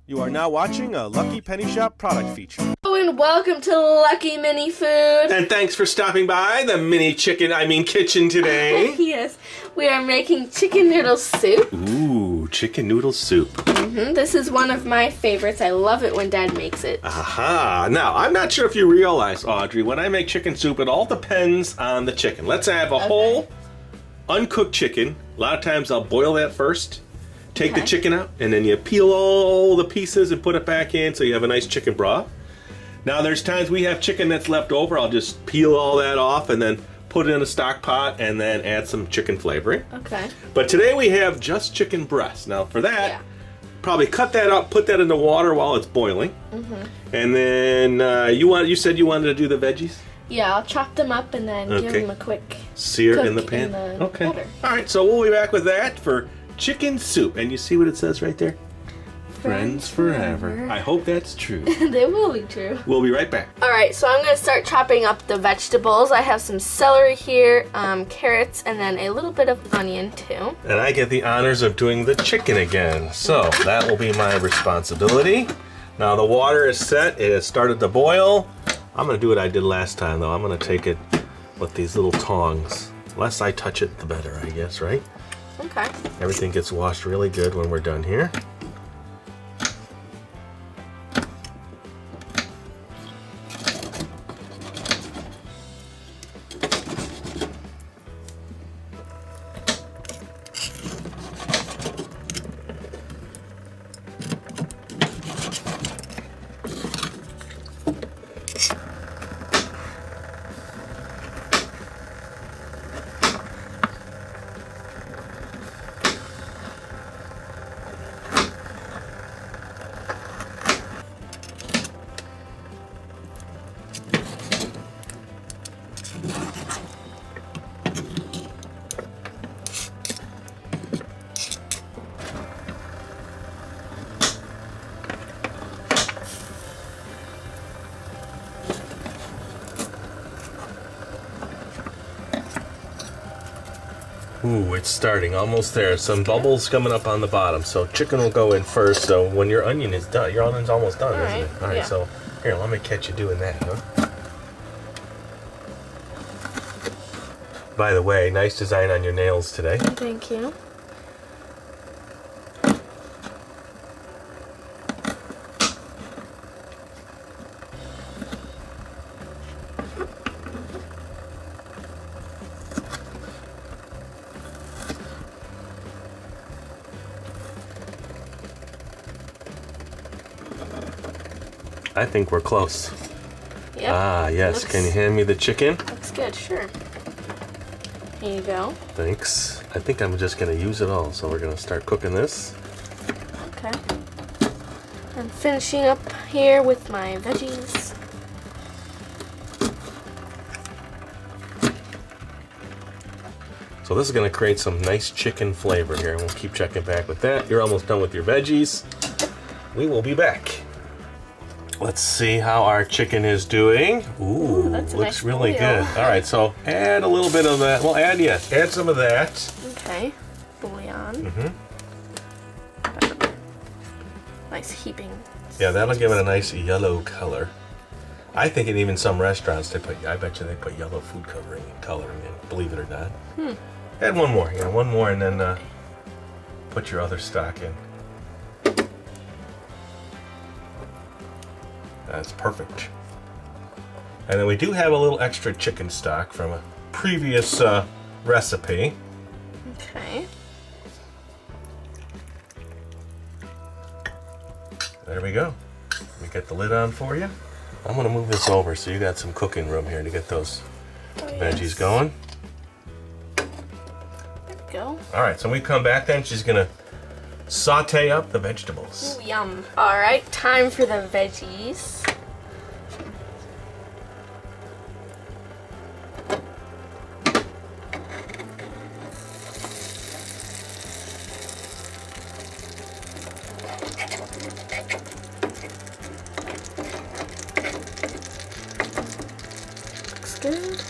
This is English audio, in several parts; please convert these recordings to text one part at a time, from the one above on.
You are now watching a Lucky Penny Shop product feature. Hello and welcome to Lucky Mini Food. And thanks for stopping by the kitchen today. Yes, we are making chicken noodle soup. Ooh, chicken noodle soup. This is one of my favorites. I love it when Dad makes it. Aha. Now, I'm not sure if you realize, Audrey, when I make chicken soup, it all depends on the chicken. Let's have a whole uncooked chicken. A lot of times I'll boil that first. Take the chicken out, and then you peel all the pieces and put it back in so you have a nice chicken broth. Now there's times we have chicken that's left over. I'll just peel all that off and then put it in a stock pot and then add some chicken flavoring. Okay. But today we have just chicken breast. Now for that, probably cut that up, put that in the water while it's boiling. And then you said you wanted to do the veggies? Yeah, I'll chop them up and then give them a quick sear in the cook pan. in the butter. All right, so we'll be back with that for chicken soup. And you see what it says right there? Friends forever. I hope that's true. They will be true. We'll be right back. Alright, so I'm going to start chopping up the vegetables. I have some celery here, carrots, and then a little bit of onion too. And I get the honors of doing the chicken again. So that will be my responsibility. Now the water is set. It has started to boil. I'm going to do what I did last time though. I'm going to take it with these little tongs. The less I touch it, the better, I guess, right? Okay. Everything gets washed really good when we're done here. Ooh, it's starting, almost there. Some bubbles coming up on the bottom. So chicken will go in first. So when your onion is done, your onion's almost done, isn't it? All right, so here, let me catch you doing that, huh? By the way, nice design on your nails today. Thank you. I think we're close. Yep. Ah, yes. Can you hand me the chicken? Looks good, sure. Here you go. Thanks. I think I'm just going to use it all, so we're going to start cooking this. Okay. I'm finishing up here with my veggies. So this is going to create some nice chicken flavor here. We'll keep checking back with that. You're almost done with your veggies. We will be back. Let's see how our chicken is doing. Ooh, that's a looks nice really boil. good. All right, so add a little bit of that. Well, add some of that. Okay, bouillon. Nice heaping. Yeah, that'll give it a nice yellow color. I think in even some restaurants I bet you they put yellow food coloring in, believe it or not. Add one more, one more, and then put your other stock in. That's perfect. And then we do have a little extra chicken stock from a previous recipe. Okay. There we go. Let me get the lid on for you. I'm going to move this over so you got some cooking room here to get those veggies going. There we go. All right, so when we come back then, she's going to saute up the vegetables. Ooh, yum. All right, time for the veggies. Looks good.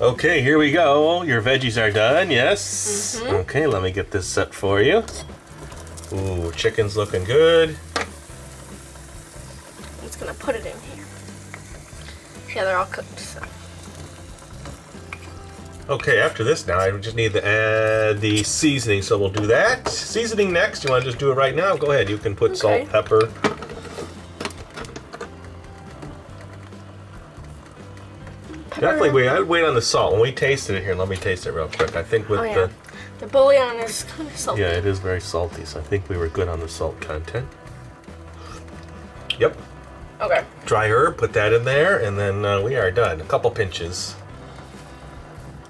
Okay, here we go. Your veggies are done, yes? Okay, let me get this set for you. Ooh, chicken's looking good. I'm just gonna put it in here. Yeah, they're all cooked, so. Okay, after this now, I just need to add the seasoning, so we'll do that. Seasoning next. You want to just do it right now? Go ahead. You can put salt, pepper. Definitely I'd wait on the salt. When we tasted it here, let me taste it real quick. I think with the bouillon is kind of salty. Yeah, it is very salty, so I think we were good on the salt content. Yep. Okay. Dry herb, put that in there, and then we are done. A couple pinches.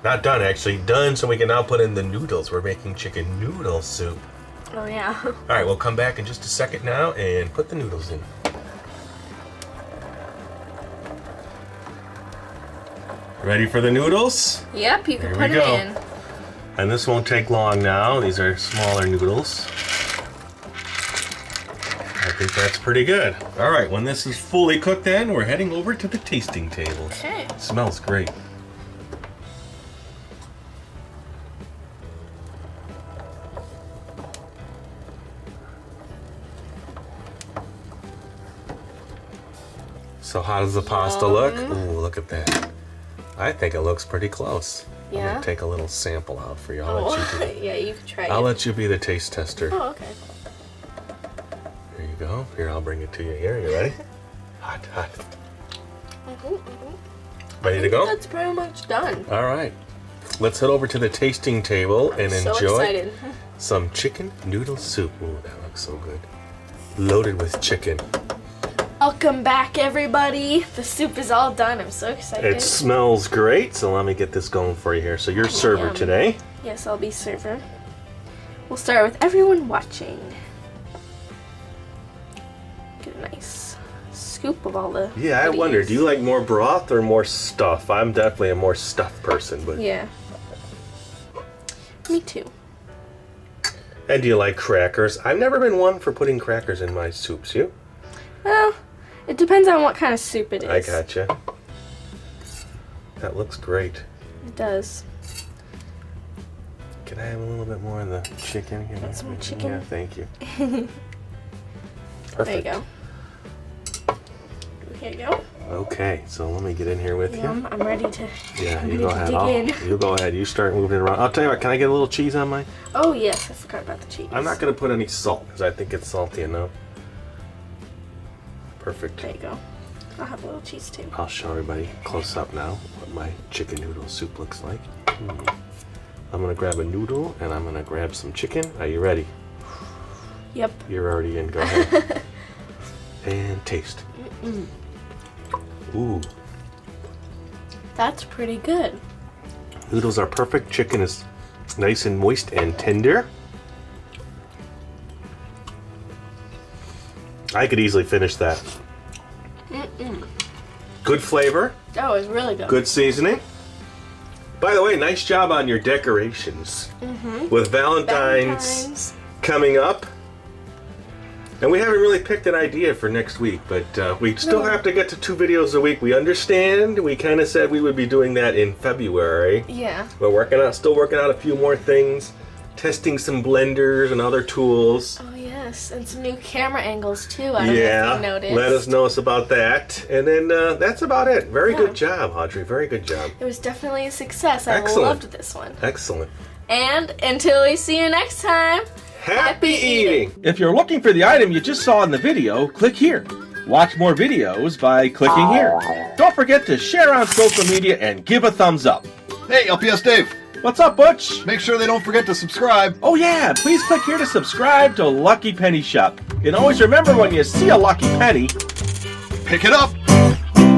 Not done, actually. Done, so we can now put in the noodles. We're making chicken noodle soup. Oh, yeah. All right, we'll come back in just a second now and put the noodles in. Ready for the noodles? Yep, you can put it in. And this won't take long now. These are smaller noodles. I think that's pretty good. All right, when this is fully cooked in, we're heading over to the tasting table. Okay. Smells great. So how does the pasta look? Ooh, look at that. I think it looks pretty close. Yeah? I'm gonna take a little sample out for you. Yeah, you can try it. I'll let you be the taste tester. Oh, okay. There you go. Here, I'll bring it to you here. You ready? Hot, hot. Ready to go? That's pretty much done. All right. Let's head over to the tasting table and enjoy some chicken noodle soup. Ooh, that looks so good. Loaded with chicken. Welcome back, everybody. The soup is all done. I'm so excited. It smells great, so let me get this going for you here. So you're server today. Yes, I'll be server. We'll start with everyone watching. Get a nice scoop of all the Yeah, I wonder, do you like more broth or more stuff? I'm definitely a more stuffed person, but yeah. Me too. And do you like crackers? I've never been one for putting crackers in my soups. You? Well, it depends on what kind of soup it is. I gotcha. That looks great. It does. Can I have a little bit more of the chicken? Want some more chicken? Yeah, thank you. There you go. Here you go. Okay, so let me get in here with you. I'm ready to. Yeah, you go ahead. You go ahead. You start moving it around. I'll tell you what. Can I get a little cheese on mine? Oh yes, I forgot about the cheese. I'm not going to put any salt because I think it's salty enough. Perfect. There you go. I'll have a little cheese too. I'll show everybody close up now what my chicken noodle soup looks like. I'm going to grab a noodle and I'm going to grab some chicken. Are you ready? Yep. You're already in. Go ahead. And taste. Ooh. That's pretty good. Noodles are perfect. Chicken is nice and moist and tender. I could easily finish that. Good flavor. That was really good. Good seasoning. By the way, nice job on your decorations. With Valentine's coming up. And we haven't really picked an idea for next week, but we still have to get to 2 videos a week. We understand. We kind of said we would be doing that in February. Yeah. We're still working out a few more things. Testing some blenders and other tools. Oh yes, and some new camera angles too. I don't know if you noticed. Let us know about that. And then that's about it. Very good job, Audrey. Very good job. It was definitely a success. I loved this one. Excellent. And until we see you next time, happy eating! If you're looking for the item you just saw in the video, click here. Watch more videos by clicking here. Don't forget to share on social media and give a thumbs up. Hey, LPS Dave. What's up, Butch? Make sure they don't forget to subscribe. Oh yeah, please click here to subscribe to Lucky Penny Shop. And always remember, when you see a lucky penny, pick it up.